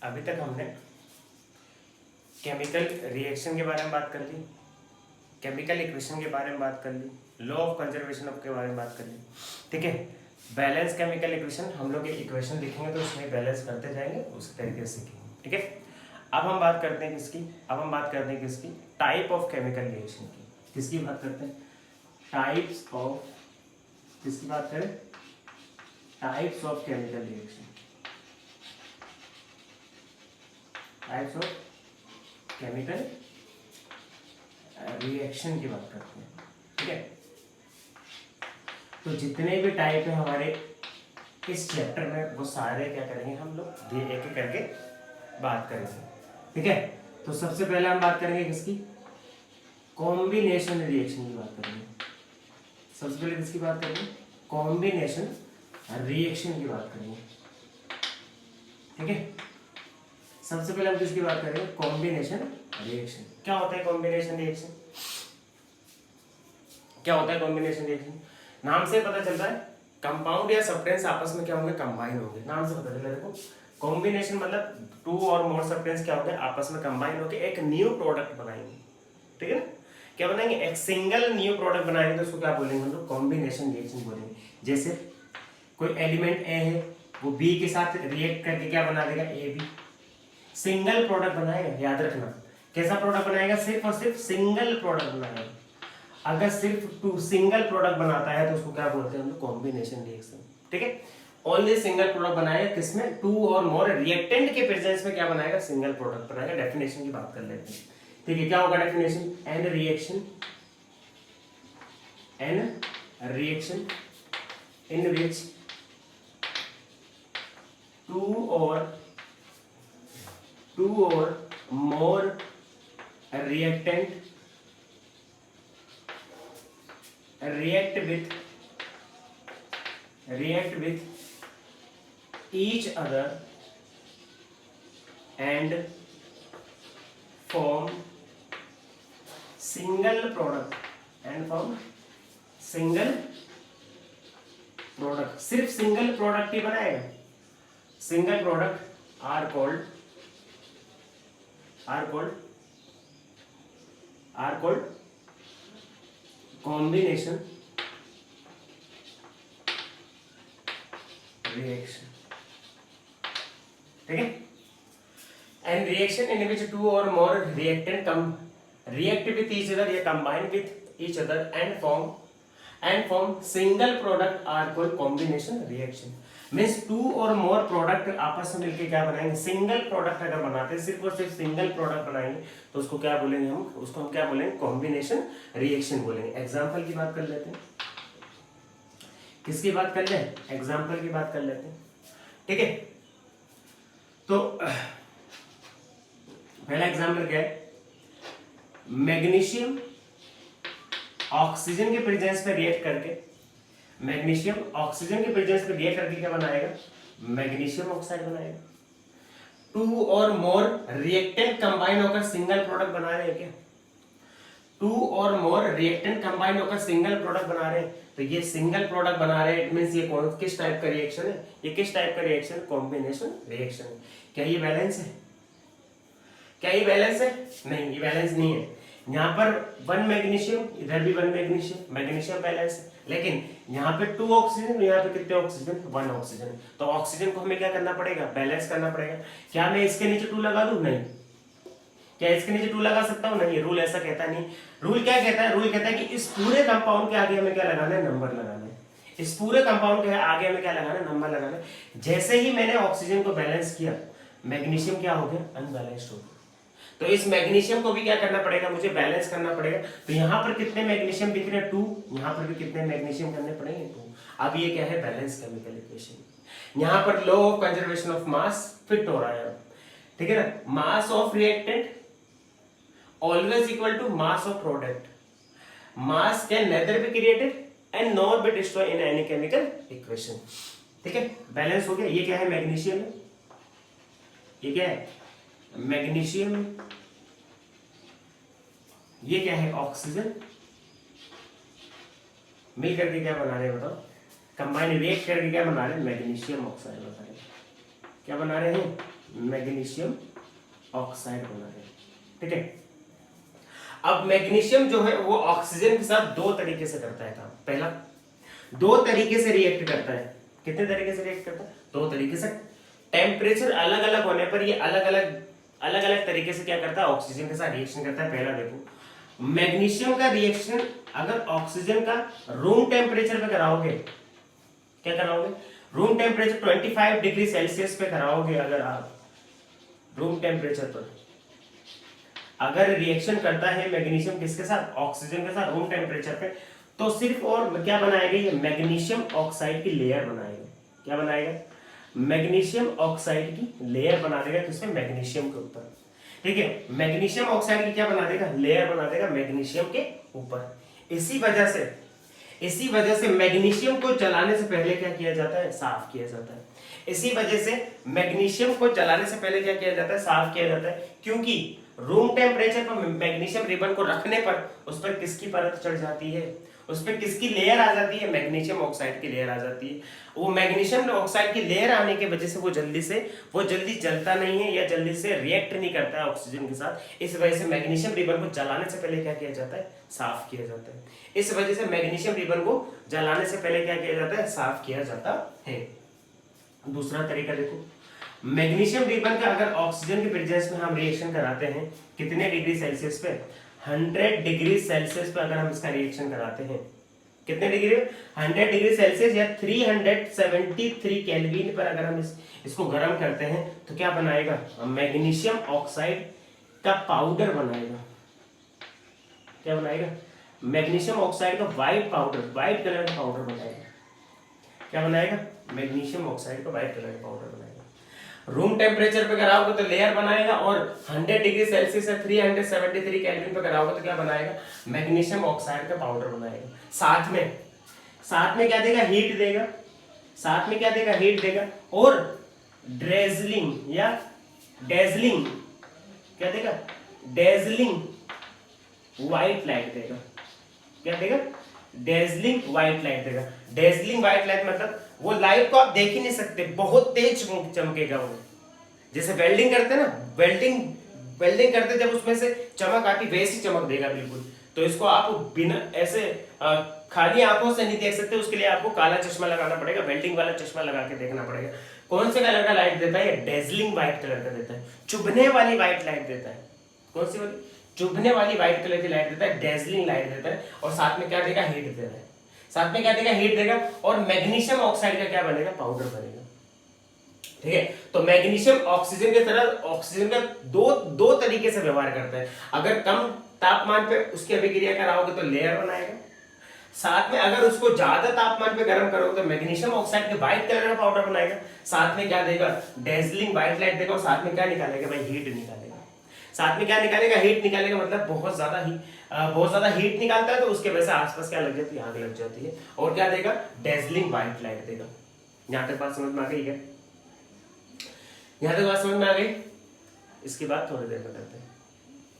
अभी तक हमने केमिकल रिएक्शन के बारे में बात कर ली, केमिकल इक्वेशन के बारे में बात कर ली, लॉ ऑफ कंजर्वेशन ऑफ के बारे में बात कर ली। ठीक है, बैलेंस केमिकल इक्वेशन हम लोग इक्वेशन लिखेंगे तो उसमें बैलेंस करते जाएंगे, उस तरीके से सीखेंगे। ठीक है, अब हम बात करते हैं किसकी, अब हम बात करते हैं किसकी, टाइप ऑफ केमिकल रिएक्शन की। किसकी बात करते हैं, टाइप्स ऑफ, किसकी बात करें, types of chemical reaction, types of chemical reaction की बात करते हैं। ठीक है, तो जितने भी टाइप है हमारे इस चैप्टर में वो सारे क्या करेंगे हम लोग एक एक करके बात करेंगे। ठीक है, तो सबसे पहले हम बात करेंगे किसकी, कॉम्बिनेशन रिएक्शन की बात करेंगे। सबसे पहले किसकी बात करेंगे, कॉम्बिनेशन रिएक्शन की बात करेंगे। ठीक है, सबसे पहले हम किसकी बात करेंगे, कॉम्बिनेशन रिएक्शन। क्या होता है कॉम्बिनेशन रिएक्शन, क्या होता है कॉम्बिनेशन रिएक्शन? नाम से पता चलता है कंपाउंड या सब्सटेंस आपस में क्या होंगे, कंबाइन होंगे। नाम से पता चला देखो, कॉम्बिनेशन मतलब टू और मोर सब्सटेंस क्या होंगे, आपस में कंबाइन होकर एक न्यू प्रोडक्ट बनाएंगे। ठीक है ना, क्या बनाएंगे, एक सिंगल न्यू प्रोडक्ट बनाएंगे तो उसको क्या बोलेंगे हम लोग, कॉम्बिनेशन रिएक्शन बोलेंगे। जैसे कोई एलिमेंट ए है, वो बी के साथ रिएक्ट करके क्या बना देगा, ए बी, सिंगल प्रोडक्ट बनाएगा। याद रखना, कैसा प्रोडक्ट बनाएगा, सिर्फ और सिर्फ सिंगल प्रोडक्ट बनाएगा। अगर सिर्फ टू सिंगल प्रोडक्ट बनाता है तो उसको क्या बोलते हैं हम लोग, कॉम्बिनेशन रिएक्शन। ठीक है, ओनली सिंगल प्रोडक्ट बनाएगा, किसमें, टू और मोर रिएक्टेंट के प्रेजेंस में क्या बनाएगा, सिंगल प्रोडक्ट बनाएगा। डेफिनेशन की बात कर लेते हैं। ठीक है, क्या होगा definition, an reaction in which two और more reactant react with each other and form single product सिर्फ सिंगल प्रोडक्ट ही बनाएगा। Single product are called combination reaction। ठीक है, and reaction in which two or more reactant react with each other या combine with each other and form single product are called combination reaction। Means two और more product आपस में मिलकर क्या बनाएंगे, single product अगर बनाते हैं, सिर्फ और सिर्फ सिंगल प्रोडक्ट बनाएंगे तो उसको क्या बोलेंगे हम, उसको हम क्या बोलेंगे, कॉम्बिनेशन रिएक्शन बोलेंगे। एग्जांपल की बात कर लेते हैं, किसकी बात कर ले, एग्जांपल की बात कर लेते हैं। ठीक है, तो पहला एग्जांपल क्या है, मैग्नीशियम ऑक्सीजन के प्रेजेंस में रिएक्ट करके, मैग्नीशियम ऑक्सीजन के प्रेजेंस में रिएक्ट करके क्या बनाएगा, मैग्नीशियम ऑक्साइड बनाएगा। टू और मोर रिएक्टेंट कंबाइन होकर सिंगल प्रोडक्ट बना रहे हैं क्या, टू और मोर रिएक्टेंट कंबाइन होकर सिंगल प्रोडक्ट बना रहे हैं, तो ये सिंगल प्रोडक्ट बना रहे हैं, इट मींस ये कौन किस टाइप का रिएक्शन है, ये किस टाइप का रिएक्शन, कॉम्बिनेशन रिएक्शन है। क्या ये बैलेंस है, क्या ये बैलेंस है, नहीं ये बैलेंस नहीं है। यहाँ पर वन मैग्नीशियम, इधर भी वन मैग्नीशियम, मैग्नीशियम बैलेंस है, लेकिन यहाँ पे टू ऑक्सीजन, यहाँ पे कितने ऑक्सीजन, वन ऑक्सीजन। तो ऑक्सीजन को हमें क्या करना पड़ेगा, बैलेंस करना पड़ेगा। क्या मैं इसके नीचे टू लगा दूं, नहीं। क्या इसके नीचे टू लगा सकता हूं, नहीं। रूल ऐसा कहता नहीं। रूल क्या कहता है, रूल कहता है कि इस पूरे कंपाउंड के आगे हमें क्या लगाना है, नंबर लगाना है। इस पूरे कंपाउंड के आगे हमें क्या लगाना है, नंबर लगाना है। जैसे ही मैंने ऑक्सीजन को बैलेंस किया, मैग्नीशियम क्या हो गया, अनबैलेंस्ड हो गया। तो इस मैग्नीशियम को भी क्या करना पड़ेगा, मुझे बैलेंस करना पड़ेगा। तो यहाँ पर कितने मैग्नीशियम दिख रहे हैं, टू, यहाँ पर भी कितने मैग्नीशियम करने पड़ेंगे, टू। अब ये क्या है, बैलेंस केमिकल इक्वेशन। यहाँ पर law of conservation of mass fit हो रहा है, ठीक है ना। Mass of reactant always equal to mass of product. Mass can neither be created and not be destroy in any chemical equation. ठीक है, बैलेंस हो गया। ये क्या है, मैग्नीशियम है, ये क्या है, मैग्नीशियम। ये क्या है, ऑक्सीजन। मिल करके क्या बना रहे हैं बताओ, कंबाइन रिएक्ट करके क्या बना रहे हैं, मैग्नीशियम ऑक्साइड बना रहे हैं। क्या बना रहे हैं, मैग्नीशियम ऑक्साइड बना रहे हैं। ठीक है, अब मैग्नीशियम जो है वो ऑक्सीजन के साथ दो तरीके से करता है काम। पहला, दो तरीके से रिएक्ट करता है। कितने तरीके से रिएक्ट करता है? दो तरीके से। टेम्परेचर अलग अलग होने पर ये अलग अलग तरीके से क्या करता है? ऑक्सीजन के साथ रिएक्शन करता है। पहला देखो, मैग्नीशियम का रिएक्शन अगर ऑक्सीजन का रूम टेम्परेचर पे कराओगे, क्या कराओगे? रूम टेम्परेचर 25 डिग्री सेल्सियस पे कराओगे। अगर आप रूम टेम्परेचर पर अगर रिएक्शन करता है मैग्नीशियम किसके साथ? ऑक्सीजन के साथ रूम टेम्परेचर पे, तो सिर्फ और क्या बनाएगा? ये मैग्नीशियम ऑक्साइड की लेयर बनाएगा। क्या बनाएगा? मैग्नीशियम ऑक्साइड की लेयर बना देगा किसमें? मैग्नीशियम के ऊपर। ठीक है, मैग्नीशियम ऑक्साइड की क्या बना देगा? लेयर बना देगा मैग्नीशियम के ऊपर। इसी वजह से मैग्नीशियम को जलाने से पहले क्या किया जाता है? साफ किया जाता है। इसी वजह से मैग्नीशियम को जलाने से पहले क्या किया जाता है? साफ किया जाता है, क्योंकि रूम टेम्परेचर पर मैग्नीशियम रिबन को रखने पर उस पर किसकी परत चढ़ जाती है? उस पर किसकी लेयर आ जाती है? मैग्नीशियम ऑक्साइड की लेयर आ जाती है। वो मैग्नीशियम ऑक्साइड की लेयर आने की वजह से वो जल्दी जलता नहीं है या जल्दी से रिएक्ट नहीं करता है ऑक्सीजन के साथ। इस वजह से मैग्नीशियम रिबन को जलाने से पहले क्या किया जाता है? साफ किया जाता है। इस वजह से मैग्नीशियम रिबन को जलाने से पहले क्या किया जाता है? साफ किया जाता है। दूसरा तरीका देखो, मैग्नीशियम रिबन का अगर ऑक्सीजन के प्रेजेंस में हम रिएक्शन कराते हैं, कितने डिग्री सेल्सियस पे? 100 डिग्री सेल्सियस पे अगर हम इसका रिएक्शन कराते हैं, कितने डिग्री? 100 डिग्री सेल्सियस या 373 केल्विन पर अगर हम इसको गर्म करते हैं तो क्या बनाएगा? मैग्नीशियम ऑक्साइड का पाउडर बनाएगा। क्या बनाएगा? मैग्नीशियम ऑक्साइड का व्हाइट कलर का पाउडर बनाएगा। क्या बनाएगा? मैग्नीशियम ऑक्साइड का व्हाइट कलर का पाउडर बनाएगा। रूम टेम्परेचर पे कराओगे तो लेयर बनाएगा, और 100 डिग्री सेल्सियस से 373 केल्विन पे कराओगे तो क्या बनाएगा? मैग्नीशियम ऑक्साइड का पाउडर बनाएगा। साथ में क्या देगा? हीट देगा। साथ में क्या देगा? हीट देगा। और ड्रेजलिंग या डेजलिंग, क्या देगा? डेजलिंग व्हाइट लाइट देगा। क्या देगा? डेजलिंग व्हाइट लाइट देगा। डेजलिंग व्हाइट लाइट मतलब वो लाइट को आप देख ही नहीं सकते, बहुत तेज चमकेगा वो। जैसे वेल्डिंग करते हैं ना, वेल्डिंग करते जब उसमें से चमक आती वैसी चमक देगा बिल्कुल। तो इसको आप बिना ऐसे खाली आंखों से नहीं देख सकते, उसके लिए आपको काला चश्मा लगाना पड़ेगा, वेल्डिंग वाला चश्मा लगा के देखना पड़ेगा। कौन से कलर का लाइट देता है? डेजलिंग व्हाइट कलर का देता है, चुभने वाली व्हाइट लाइट देता है। कौन सी वाली? चुभने वाली व्हाइट कलर की लाइट देता है, डेजलिंग लाइट देता है। और साथ में क्या देगा? हीट देता है। साथ में क्या देगा? हीट देगा। और मैग्नीशियम ऑक्साइड का क्या बनेगा? पाउडर बनेगा। ठीक है, तो मैग्नीशियम ऑक्सीजन की तरह ऑक्सीजन का दो तरीके से व्यवहार करता है। अगर कम तापमान पे उसकी अभिक्रिया कराओगे तो लेयर बनाएगा। साथ में अगर उसको ज्यादा तापमान पे गर्म करोगे तो मैग्नीशियम ऑक्साइड के व्हाइट कलर का पाउडर बनाएगा। साथ में क्या देगा? डेजलिंग व्हाइट लाइट देगा। और साथ में क्या निकालेगा भाई? हीट निकालेगा। साथ में क्या निकालेगा? हीट निकालेगा। मतलब बहुत ज्यादा हीट निकालता है, तो उसके वजह से आसपास क्या लग जाती है? आग लग जाती है। और क्या देगा? डेजलिंग व्हाइट लाइट देगा। यहां तक बात समझ में आ गई है? यहां तक बात समझ में आ गई? इसके बाद थोड़ी देर में करते हैं।